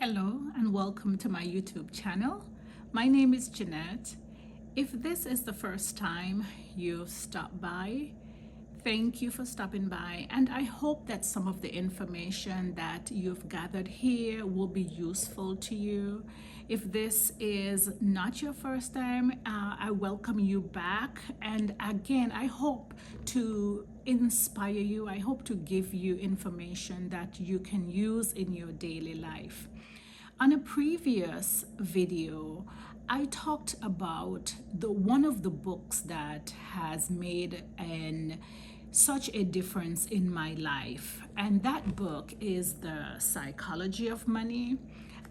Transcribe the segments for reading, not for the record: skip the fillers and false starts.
Hello and welcome to my YouTube channel. My name is Jeanette. If this is the first time you've stopped by, thank you for stopping by, and I hope that some of the information that you've gathered here will be useful to you. If this is not your first time, I welcome you back, and again, I hope to inspire you. I hope to give you information that you can use in your daily life. On a previous video, I talked about one of the books that has made such a difference in my life, and that book is The Psychology of Money.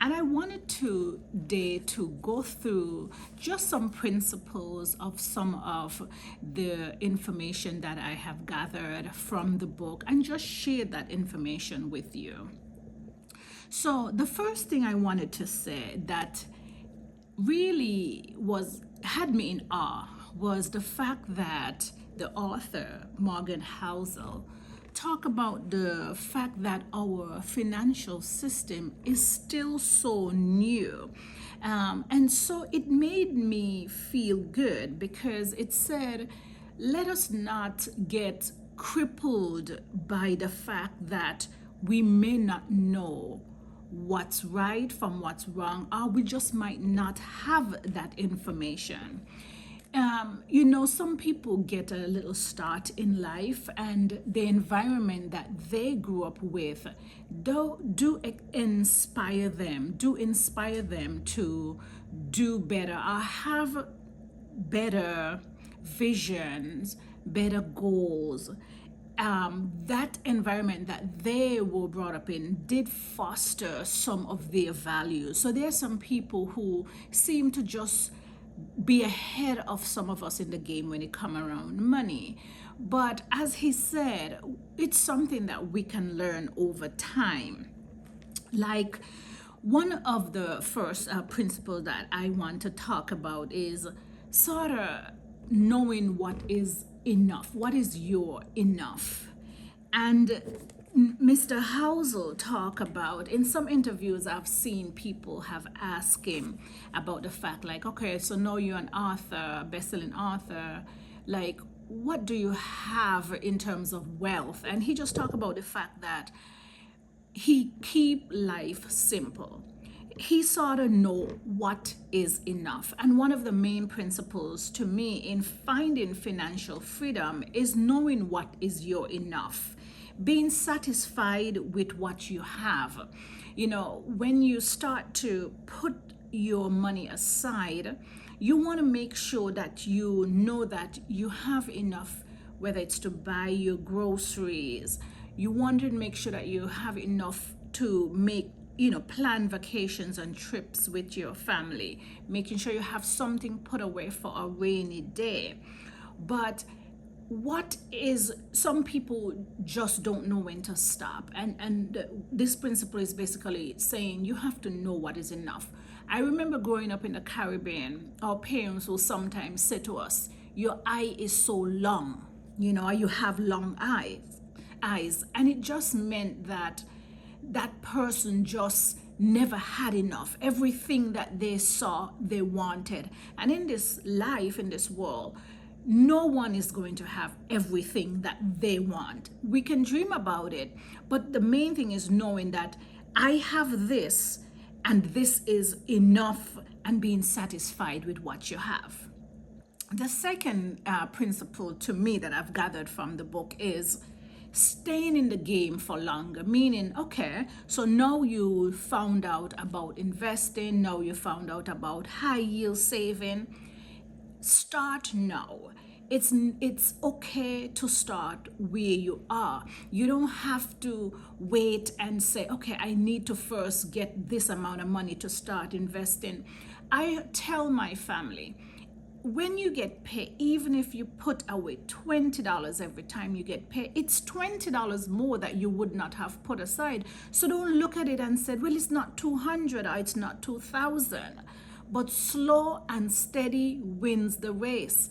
And I wanted today to go through just some principles of some of the information that I have gathered from the book and just share that information with you. So the first thing I wanted to say that really had me in awe was the fact that the author Morgan Housel talk about the fact that our financial system is still so new. And so it made me feel good because it said, let us not get crippled by the fact that we may not know what's right from what's wrong, or we just might not have that information. Some people get a little start in life, and the environment that they grew up with do inspire them to do better or have better visions, better goals. That environment that they were brought up in did foster some of their values. So there are some people who seem to just be ahead of some of us in the game when it comes around money. But as he said, it's something that we can learn over time. Like, one of the first principles that I want to talk about is sort of knowing what is enough. What is your enough? And Mr. Housel talk about, in some interviews I've seen people have asked him about the fact, like, okay, so now you're an author, best-selling author, like, what do you have in terms of wealth? And he just talked about the fact that he keep life simple. He sort of know what is enough. And one of the main principles to me in finding financial freedom is knowing what is your enough, being satisfied with what you have. When you start to put your money aside, you want to make sure that you know that you have enough, whether it's to buy your groceries. You want to make sure that you have enough to make plan vacations and trips with your family, making sure you have something put away for a rainy day. But some people just don't know when to stop, and this principle is basically saying you have to know what is enough. I remember growing up in the Caribbean, our parents will sometimes say to us, your eye is so long, or you have long eyes, and it just meant that person just never had enough. Everything that they saw, they wanted. And in this life, in this world, no one is going to have everything that they want. We can dream about it, but the main thing is knowing that I have this, and this is enough, and being satisfied with what you have. The second principle to me that I've gathered from the book is staying in the game for longer, meaning, okay, so now you found out about investing, now you found out about high yield saving. Start now. It's okay to start where you are. You don't have to wait and say, okay, I need to first get this amount of money to start investing. I tell my family, when you get paid, even if you put away $20 every time you get paid, it's $20 more that you would not have put aside. So don't look at it and say, well, it's not 200 or it's not 2,000. But slow and steady wins the race.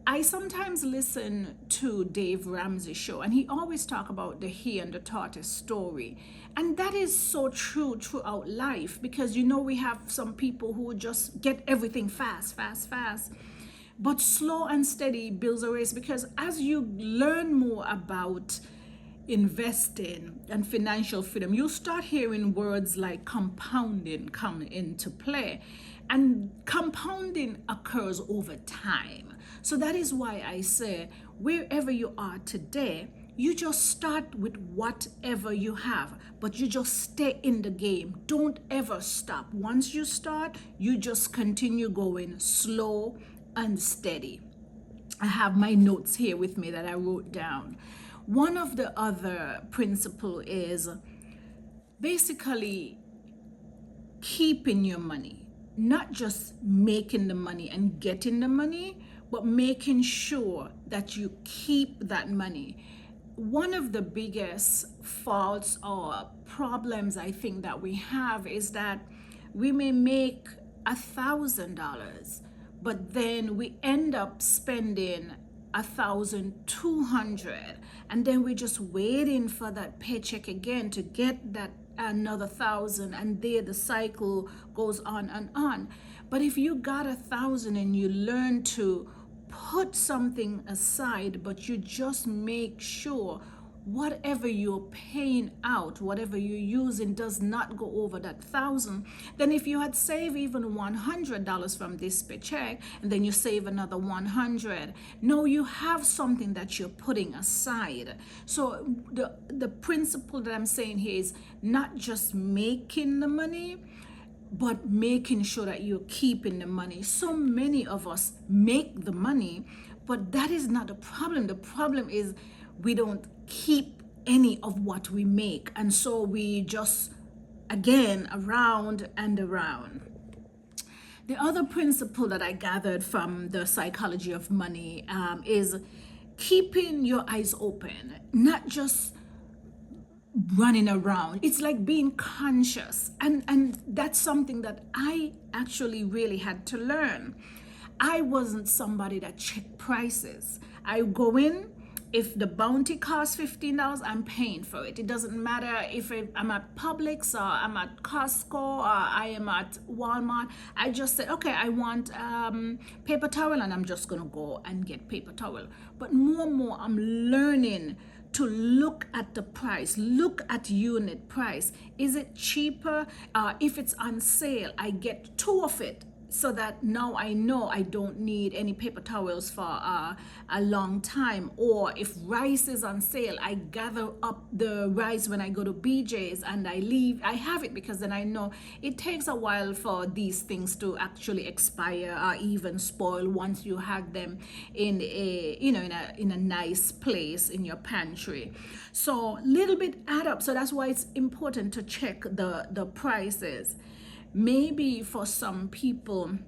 I sometimes listen to Dave Ramsey show, and he always talk about the he and the tortoise story. And that is so true throughout life, because we have some people who just get everything fast, fast, fast. But slow and steady builds a race, because as you learn more about investing and financial freedom, you start hearing words like compounding come into play. And compounding occurs over time. So that is why I say, wherever you are today, you just start with whatever you have, but you just stay in the game. Don't ever stop. Once you start, you just continue going slow and steady. I have my notes here with me that I wrote down. One of the other principle is basically keeping your money, not just making the money and getting the money, but making sure that you keep that money. One of the biggest faults or problems I think that we have is that we may make $1,000, but then we end up spending 1,200, and then we're just waiting for that paycheck again to get that another 1,000, and there the cycle goes on and on. But if you got 1,000 and you learn to put something aside, but you just make sure whatever you're paying out, whatever you're using, does not go over that 1,000. Then if you had saved even $100 from this paycheck, and then you save another 100, now you have something that you're putting aside. So the principle that I'm saying here is not just making the money, but making sure that you're keeping the money. So many of us make the money, but that is not the problem. The problem is we don't keep any of what we make, and so we just again around and around. The other principle that I gathered from the psychology of money is keeping your eyes open, not just running around. It's like being conscious, and that's something that I actually really had to learn. I wasn't somebody that checked prices. I go in, if the bounty costs $15, I'm paying for it. It doesn't matter if I'm at Publix or I'm at Costco or I am at Walmart. I just say, okay, I want paper towel, and I'm just gonna go and get paper towel. But more and more, I'm learning to look at the price, look at unit price. Is it cheaper? If it's on sale, I get 2 of it, so that now I know I don't need any paper towels for a long time. Or if rice is on sale, I gather up the rice when I go to BJ's and I leave. I have it because then I know it takes a while for these things to actually expire or even spoil once you have them in a nice place in your pantry. So little bit add up. So that's why it's important to check the prices. Maybe for some people,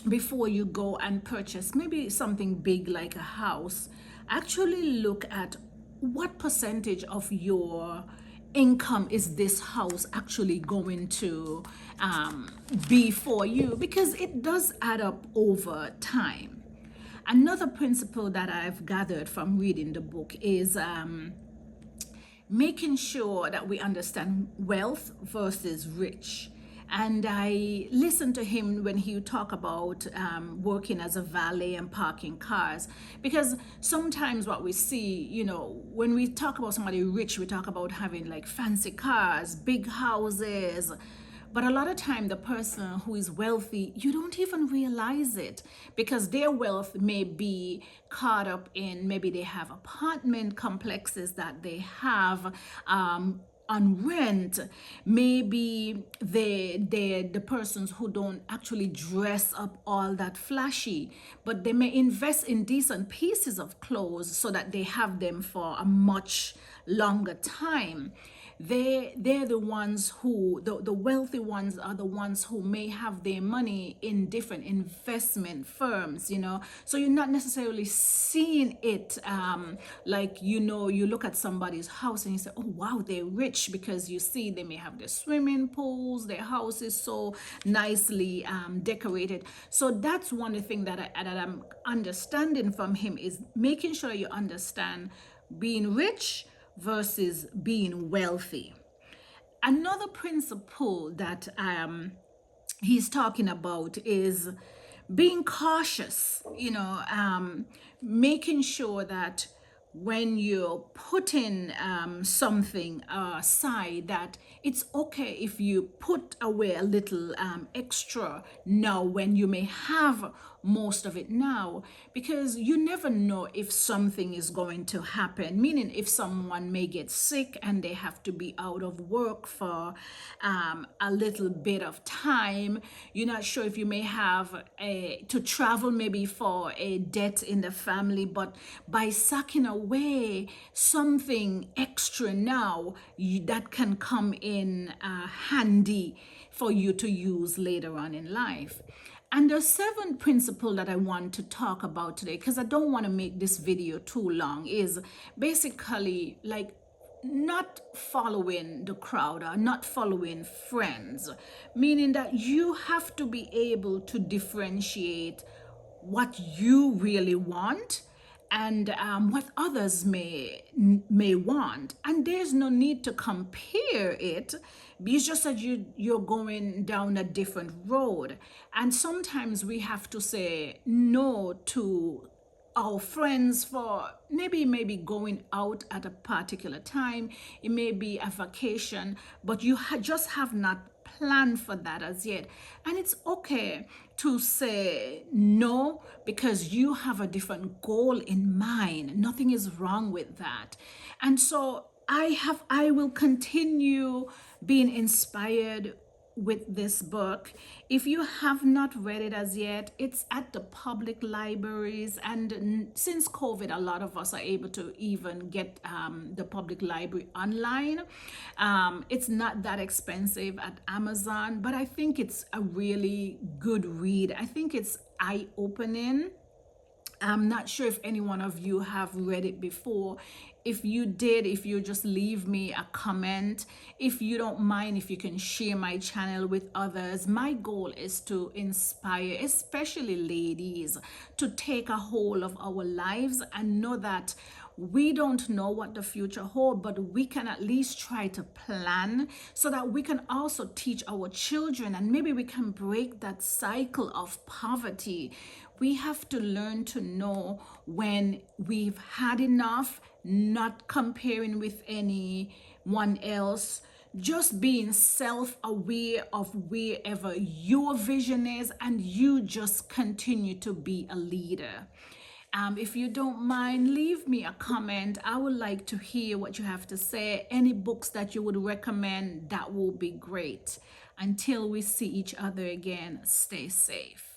before you go and purchase maybe something big like a house, actually look at what percentage of your income is this house actually going to be for you, because it does add up over time. Another principle that I've gathered from reading the book is making sure that we understand wealth versus rich. And I listened to him when he talked about working as a valet and parking cars, because sometimes what we see, when we talk about somebody rich, we talk about having like fancy cars, big houses. But a lot of time, the person who is wealthy, you don't even realize it, because their wealth may be caught up in, maybe they have apartment complexes that they have on rent. Maybe they're the persons who don't actually dress up all that flashy, but they may invest in decent pieces of clothes so that they have them for a much longer time. they're the ones who, the wealthy ones are the ones who may have their money in different investment firms, so you're not necessarily seeing it, like, you look at somebody's house and you say, oh wow, they're rich, because you see they may have their swimming pools, their house is so nicely decorated. So that's one of the things that I'm understanding from him, is making sure you understand being rich versus being wealthy. Another principle that he's talking about is being cautious, making sure that when you're putting something aside, that it's okay if you put away a little extra now when you may have most of it now, because you never know if something is going to happen, meaning if someone may get sick and they have to be out of work for a little bit of time. You're not sure if you may have to travel, maybe for a debt in the family, but by sacking away something extra now, that can come in handy for you to use later on in life. And the seventh principle that I want to talk about today, because I don't want to make this video too long, is basically like not following the crowd or not following friends, meaning that you have to be able to differentiate what you really want and what others may want, and there's no need to compare it. It's just that you're going down a different road, and sometimes we have to say no to our friends for maybe going out at a particular time. It may be a vacation, but you just have not planned for that as yet, and it's okay to say no because you have a different goal in mind. Nothing is wrong with that. And so I will continue being inspired with this book. If you have not read it as yet, it's at the public libraries, and since COVID, a lot of us are able to even get the public library online. It's not that expensive at Amazon, but I think it's a really good read. I think it's eye-opening. I'm not sure if any one of you have read it before. If you did, if you just leave me a comment, if you don't mind, if you can share my channel with others. My goal is to inspire, especially ladies, to take a hold of our lives and know that we don't know what the future holds, but we can at least try to plan so that we can also teach our children, and maybe we can break that cycle of poverty. We have to learn to know when we've had enough, not comparing with anyone else, just being self-aware of wherever your vision is, and you just continue to be a leader. If you don't mind, leave me a comment. I would like to hear what you have to say. Any books that you would recommend, that will be great. Until we see each other again, stay safe.